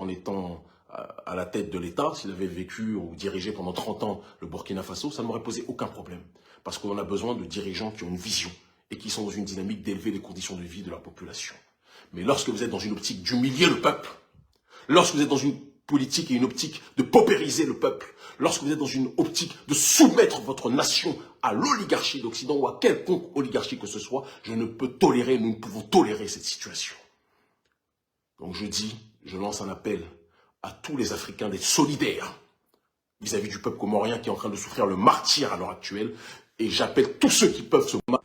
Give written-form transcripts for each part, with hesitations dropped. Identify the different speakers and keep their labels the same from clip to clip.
Speaker 1: en étant à la tête de l'État, s'il avait vécu ou dirigé pendant 30 ans le Burkina Faso, ça ne m'aurait posé aucun problème. Parce qu'on a besoin de dirigeants qui ont une vision et qui sont dans une dynamique d'élever les conditions de vie de leur population. Mais lorsque vous êtes dans une optique d'humilier le peuple, lorsque vous êtes dans une politique et une optique de paupériser le peuple, lorsque vous êtes dans une optique de soumettre votre nation à l'oligarchie d'Occident ou à quelconque oligarchie que ce soit, je ne peux tolérer, nous ne pouvons tolérer cette situation. Donc je lance un appel à tous les Africains d'être solidaires vis-à-vis du peuple comorien qui est en train de souffrir le martyre à l'heure actuelle, et j'appelle tous ceux qui peuvent se battre.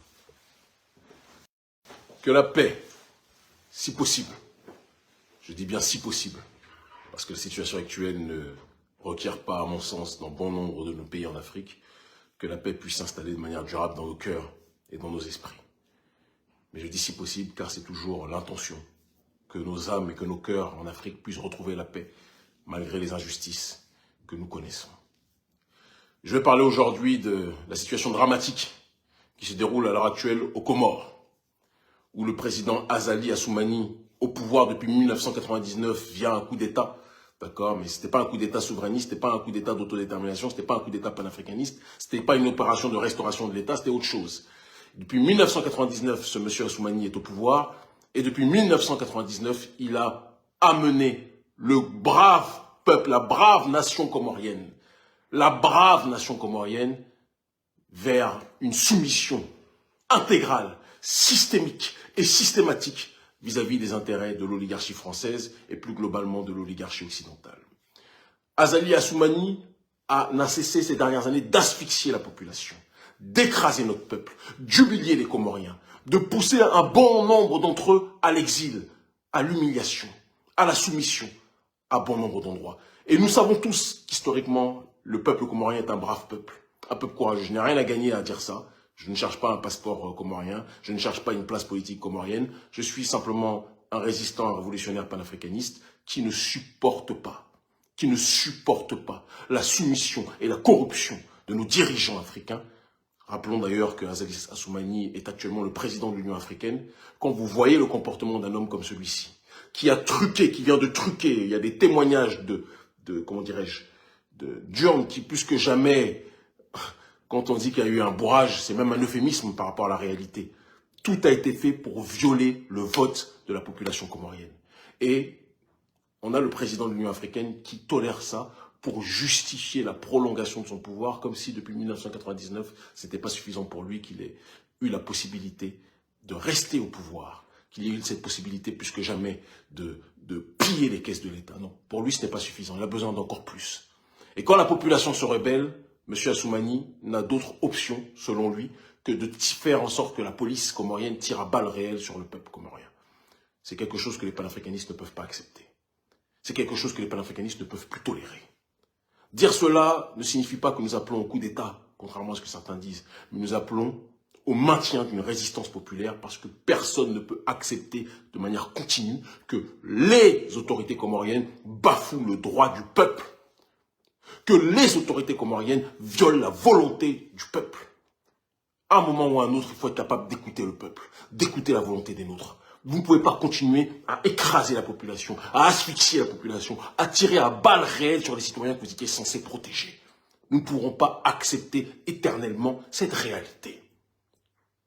Speaker 1: Que la paix, si possible, je dis bien si possible, parce que la situation actuelle ne requiert pas, à mon sens, dans bon nombre de nos pays en Afrique, que la paix puisse s'installer de manière durable dans nos cœurs et dans nos esprits. Mais je dis si possible, car c'est toujours l'intention que nos âmes et que nos cœurs en Afrique puissent retrouver la paix, malgré les injustices que nous connaissons. Je vais parler aujourd'hui de la situation dramatique qui se déroule à l'heure actuelle aux Comores, où le président Azali Assoumani, au pouvoir depuis 1999 via un coup d'État, d'accord, mais ce n'était pas un coup d'État souverainiste, ce n'était pas un coup d'État d'autodétermination, ce n'était pas un coup d'État panafricaniste, ce n'était pas une opération de restauration de l'État, c'était autre chose. Depuis 1999, ce monsieur Assoumani est au pouvoir, et depuis 1999, il a amené le brave peuple, la brave nation comorienne, vers une soumission intégrale, systémique et systématique vis-à-vis des intérêts de l'oligarchie française et plus globalement de l'oligarchie occidentale. Azali Assoumani n'a cessé ces dernières années d'asphyxier la population, d'écraser notre peuple, d'humilier les Comoriens, de pousser un bon nombre d'entre eux à l'exil, à l'humiliation, à la soumission, à bon nombre d'endroits. Et nous savons tous qu'historiquement, le peuple comorien est un brave peuple courageux. Je n'ai rien à gagner à dire ça. Je ne cherche pas un passeport comorien, je ne cherche pas une place politique comorienne. Je suis simplement un résistant, un révolutionnaire panafricaniste qui ne supporte pas la soumission et la corruption de nos dirigeants africains. Rappelons d'ailleurs que Azali Assoumani est actuellement le président de l'Union africaine. Quand vous voyez le comportement d'un homme comme celui-ci, qui a truqué, qui vient de truquer, il y a des témoignages comment dirais-je, d'urnes qui plus que jamais, quand on dit qu'il y a eu un bourrage, c'est même un euphémisme par rapport à la réalité. Tout a été fait pour violer le vote de la population comorienne. Et on a le président de l'Union africaine qui tolère ça pour justifier la prolongation de son pouvoir, comme si depuis 1999, ce n'était pas suffisant pour lui qu'il ait eu la possibilité de rester au pouvoir, qu'il y ait eu cette possibilité plus que jamais de piller les caisses de l'État. Non, pour lui, ce n'est pas suffisant. Il a besoin d'encore plus. Et quand la population se rebelle, M. Assoumani n'a d'autre option, selon lui, que de faire en sorte que la police comorienne tire à balles réelles sur le peuple comorien. C'est quelque chose que les panafricanistes ne peuvent pas accepter. C'est quelque chose que les panafricanistes ne peuvent plus tolérer. Dire cela ne signifie pas que nous appelons au coup d'État, contrairement à ce que certains disent, mais nous appelons au maintien d'une résistance populaire parce que personne ne peut accepter de manière continue que les autorités comoriennes bafouent le droit du peuple, que les autorités comoriennes violent la volonté du peuple. À un moment ou à un autre, il faut être capable d'écouter le peuple, d'écouter la volonté des nôtres. Vous ne pouvez pas continuer à écraser la population, à asphyxier la population, à tirer à balles réelles sur les citoyens que vous étiez censés protéger. Nous ne pourrons pas accepter éternellement cette réalité.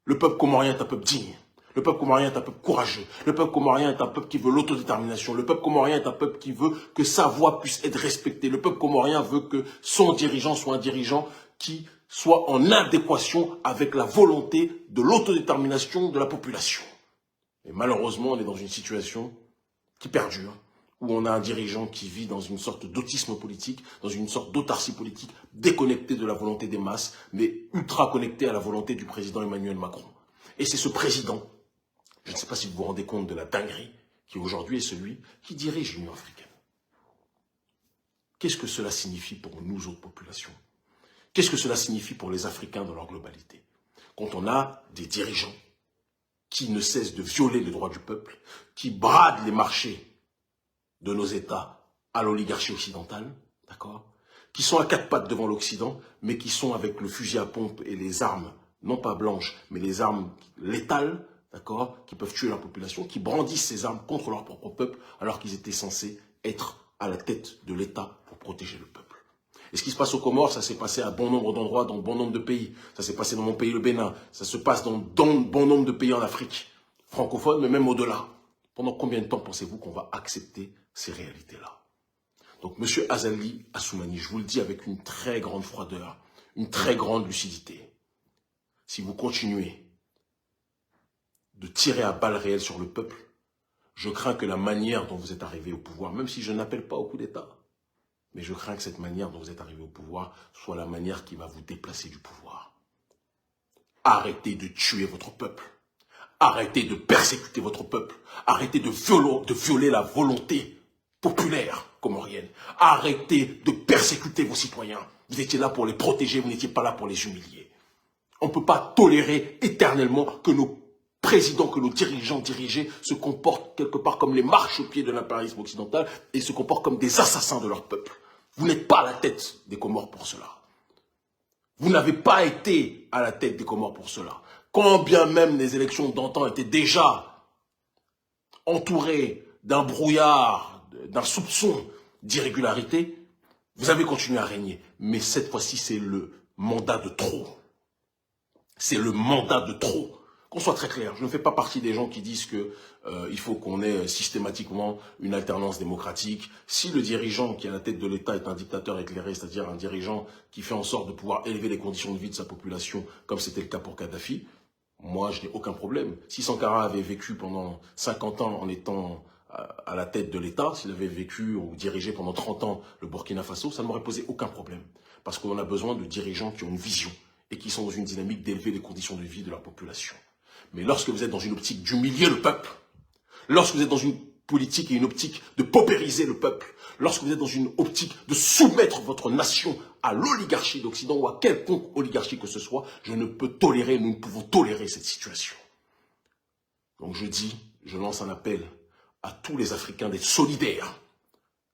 Speaker 1: Le peuple comorien est un peuple digne. Le peuple comorien est un peuple courageux. Le peuple comorien est un peuple qui veut l'autodétermination. Le peuple comorien est un peuple qui veut que sa voix puisse être respectée. Le peuple comorien veut que son dirigeant soit un dirigeant qui soit en adéquation avec la volonté de l'autodétermination de la population. Et malheureusement, on est dans une situation qui perdure, où on a un dirigeant qui vit dans une sorte d'autisme politique, dans une sorte d'autarcie politique, déconnecté de la volonté des masses, mais ultra connecté à la volonté du président Emmanuel Macron. Et c'est ce président, je ne sais pas si vous vous rendez compte de la dinguerie, qui aujourd'hui est celui qui dirige l'Union africaine. Qu'est-ce que cela signifie pour nous autres populations? Qu'est-ce que cela signifie pour les Africains dans leur globalité? Quand on a des dirigeants qui ne cessent de violer les droits du peuple, qui bradent les marchés de nos États à l'oligarchie occidentale, d'accord, qui sont à quatre pattes devant l'Occident, mais qui sont avec le fusil à pompe et les armes, non pas blanches, mais les armes létales, d'accord, qui peuvent tuer la population, qui brandissent ces armes contre leur propre peuple, alors qu'ils étaient censés être à la tête de l'État pour protéger le peuple. Et ce qui se passe aux Comores, ça s'est passé à bon nombre d'endroits, dans bon nombre de pays. Ça s'est passé dans mon pays, le Bénin. Ça se passe dans bon nombre de pays en Afrique francophone, mais même au-delà. Pendant combien de temps pensez-vous qu'on va accepter ces réalités-là? Donc, M. Azali Assoumani, je vous le dis avec une très grande froideur, une très grande lucidité. Si vous continuez de tirer à balles réelles sur le peuple, je crains que la manière dont vous êtes arrivé au pouvoir, même si je n'appelle pas au coup d'État, mais je crains que cette manière dont vous êtes arrivé au pouvoir soit la manière qui va vous déplacer du pouvoir. Arrêtez de tuer votre peuple. Arrêtez de persécuter votre peuple. Arrêtez de violer la volonté populaire comorienne. Arrêtez de persécuter vos citoyens. Vous étiez là pour les protéger, vous n'étiez pas là pour les humilier. On ne peut pas tolérer éternellement que nos présidents, que nos dirigeants dirigés se comportent quelque part comme les marchepieds de l'impérialisme occidental et se comportent comme des assassins de leur peuple. Vous n'êtes pas à la tête des Comores pour cela. Vous n'avez pas été à la tête des Comores pour cela. Quand bien même les élections d'antan étaient déjà entourées d'un brouillard, d'un soupçon d'irrégularité, vous avez continué à régner. Mais cette fois-ci, c'est le mandat de trop. C'est le mandat de trop. Qu'on soit très clair, je ne fais pas partie des gens qui disent que il faut qu'on ait systématiquement une alternance démocratique. Si le dirigeant qui est à la tête de l'État est un dictateur éclairé, c'est-à-dire un dirigeant qui fait en sorte de pouvoir élever les conditions de vie de sa population, comme c'était le cas pour Kadhafi, moi je n'ai aucun problème. Si Sankara avait vécu pendant 50 ans en étant à la tête de l'État, s'il avait vécu ou dirigé pendant 30 ans le Burkina Faso, ça ne m'aurait posé aucun problème. Parce qu'on a besoin de dirigeants qui ont une vision et qui sont dans une dynamique d'élever les conditions de vie de leur population. Mais lorsque vous êtes dans une optique d'humilier le peuple, lorsque vous êtes dans une politique et une optique de paupériser le peuple, lorsque vous êtes dans une optique de soumettre votre nation à l'oligarchie d'Occident ou à quelconque oligarchie que ce soit, je ne peux tolérer, nous ne pouvons tolérer cette situation. Donc je lance un appel à tous les Africains d'être solidaires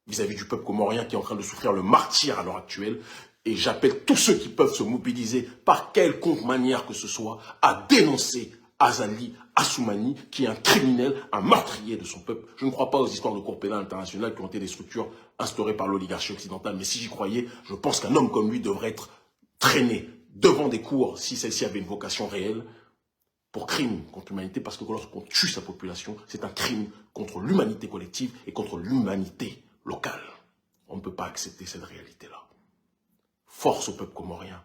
Speaker 1: vis-à-vis du peuple comorien qui est en train de souffrir le martyre à l'heure actuelle. Et j'appelle tous ceux qui peuvent se mobiliser par quelconque manière que ce soit à dénoncer Azali Assoumani, qui est un criminel, un meurtrier de son peuple. Je ne crois pas aux histoires de cour pénale internationale qui ont été des structures instaurées par l'oligarchie occidentale. Mais si j'y croyais, je pense qu'un homme comme lui devrait être traîné devant des cours, si celle-ci avait une vocation réelle, pour crime contre l'humanité, parce que lorsqu'on tue sa population, c'est un crime contre l'humanité collective et contre l'humanité locale. On ne peut pas accepter cette réalité-là. Force au peuple comorien.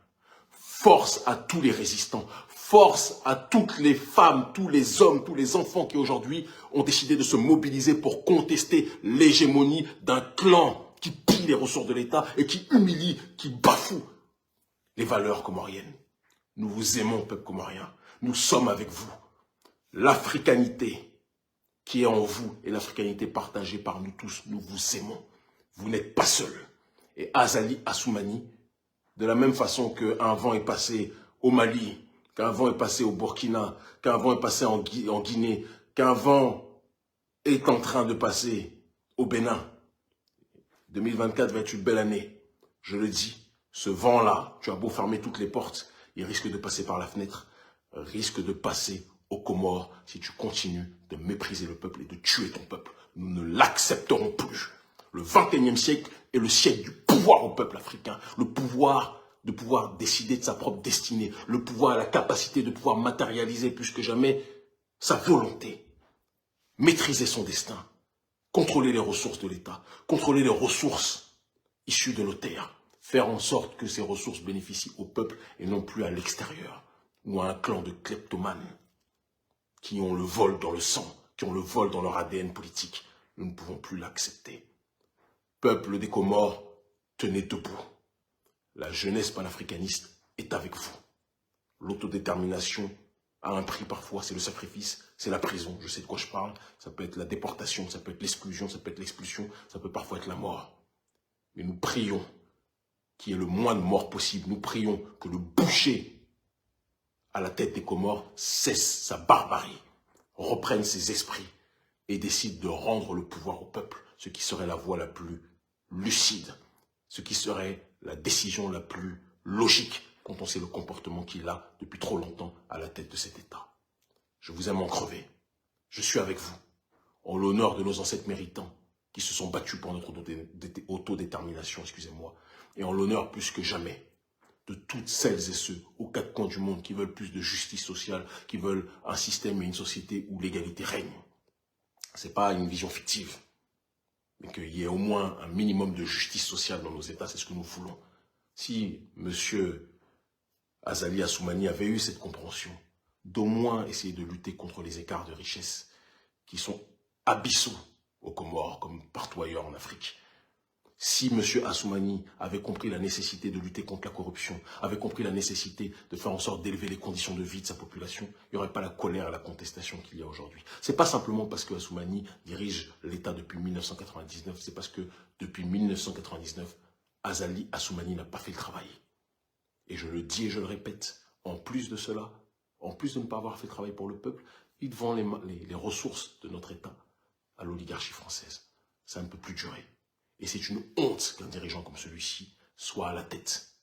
Speaker 1: Force à tous les résistants, force à toutes les femmes, tous les hommes, tous les enfants qui aujourd'hui ont décidé de se mobiliser pour contester l'hégémonie d'un clan qui pille les ressources de l'État et qui humilie, qui bafoue les valeurs comoriennes. Nous vous aimons, peuple comorien. Nous sommes avec vous. L'africanité qui est en vous et l'africanité partagée par nous tous, nous vous aimons. Vous n'êtes pas seuls. Et Azali Assoumani, de la même façon qu'un vent est passé au Mali, qu'un vent est passé au Burkina, qu'un vent est passé en Guinée, qu'un vent est en train de passer au Bénin. 2024 va être une belle année. Je le dis, ce vent-là, tu as beau fermer toutes les portes, il risque de passer par la fenêtre, risque de passer aux Comores si tu continues de mépriser le peuple et de tuer ton peuple. Nous ne l'accepterons plus. Le 21e siècle est le siècle du pouvoir au peuple africain, le pouvoir de pouvoir décider de sa propre destinée, le pouvoir, la capacité de pouvoir matérialiser plus que jamais sa volonté, maîtriser son destin, contrôler les ressources de l'État, contrôler les ressources issues de nos terres, faire en sorte que ces ressources bénéficient au peuple et non plus à l'extérieur, ou à un clan de kleptomanes qui ont le vol dans le sang, qui ont le vol dans leur ADN politique. Nous ne pouvons plus l'accepter. Peuple des Comores, tenez debout. La jeunesse panafricaniste est avec vous. L'autodétermination a un prix parfois, c'est le sacrifice, c'est la prison. Je sais de quoi je parle. Ça peut être la déportation, ça peut être l'exclusion, ça peut être l'expulsion, ça peut parfois être la mort. Mais nous prions qu'il y ait le moins de morts possible. Nous prions que le boucher à la tête des Comores cesse sa barbarie, reprenne ses esprits et décide de rendre le pouvoir au peuple, ce qui serait la voie la plus lucide, ce qui serait la décision la plus logique quand on sait le comportement qu'il a depuis trop longtemps à la tête de cet État. Je vous aime en crever. Je suis avec vous. En l'honneur de nos ancêtres méritants, qui se sont battus pour notre autodétermination, excusez-moi, et en l'honneur plus que jamais de toutes celles et ceux aux quatre coins du monde qui veulent plus de justice sociale, qui veulent un système et une société où l'égalité règne. Ce n'est pas une vision fictive, mais qu'il y ait au moins un minimum de justice sociale dans nos États, c'est ce que nous voulons. Si M. Azali Assoumani avait eu cette compréhension, d'au moins essayer de lutter contre les écarts de richesse qui sont abyssaux aux Comores, comme partout ailleurs en Afrique. Si M. Assoumani avait compris la nécessité de lutter contre la corruption, avait compris la nécessité de faire en sorte d'élever les conditions de vie de sa population, il n'y aurait pas la colère et la contestation qu'il y a aujourd'hui. Ce n'est pas simplement parce que Assoumani dirige l'État depuis 1999, c'est parce que depuis 1999, Azali Assoumani n'a pas fait le travail. Et je le dis et je le répète, en plus de cela, en plus de ne pas avoir fait le travail pour le peuple, il vend les ressources de notre État à l'oligarchie française. Ça ne peut plus durer. Et c'est une honte qu'un dirigeant comme celui-ci soit à la tête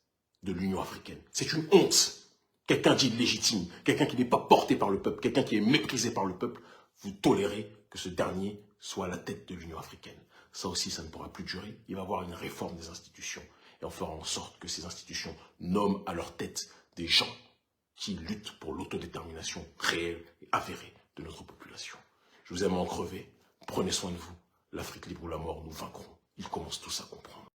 Speaker 1: de l'Union africaine. C'est une honte. Quelqu'un d'illégitime, quelqu'un qui n'est pas porté par le peuple, quelqu'un qui est méprisé par le peuple, vous tolérez que ce dernier soit à la tête de l'Union africaine. Ça aussi, ça ne pourra plus durer. Il va y avoir une réforme des institutions. Et on fera en sorte que ces institutions nomment à leur tête des gens qui luttent pour l'autodétermination réelle et avérée de notre population. Je vous aime en crever. Prenez soin de vous. L'Afrique libre ou la mort, nous vaincrons. Ils commencent tous à comprendre.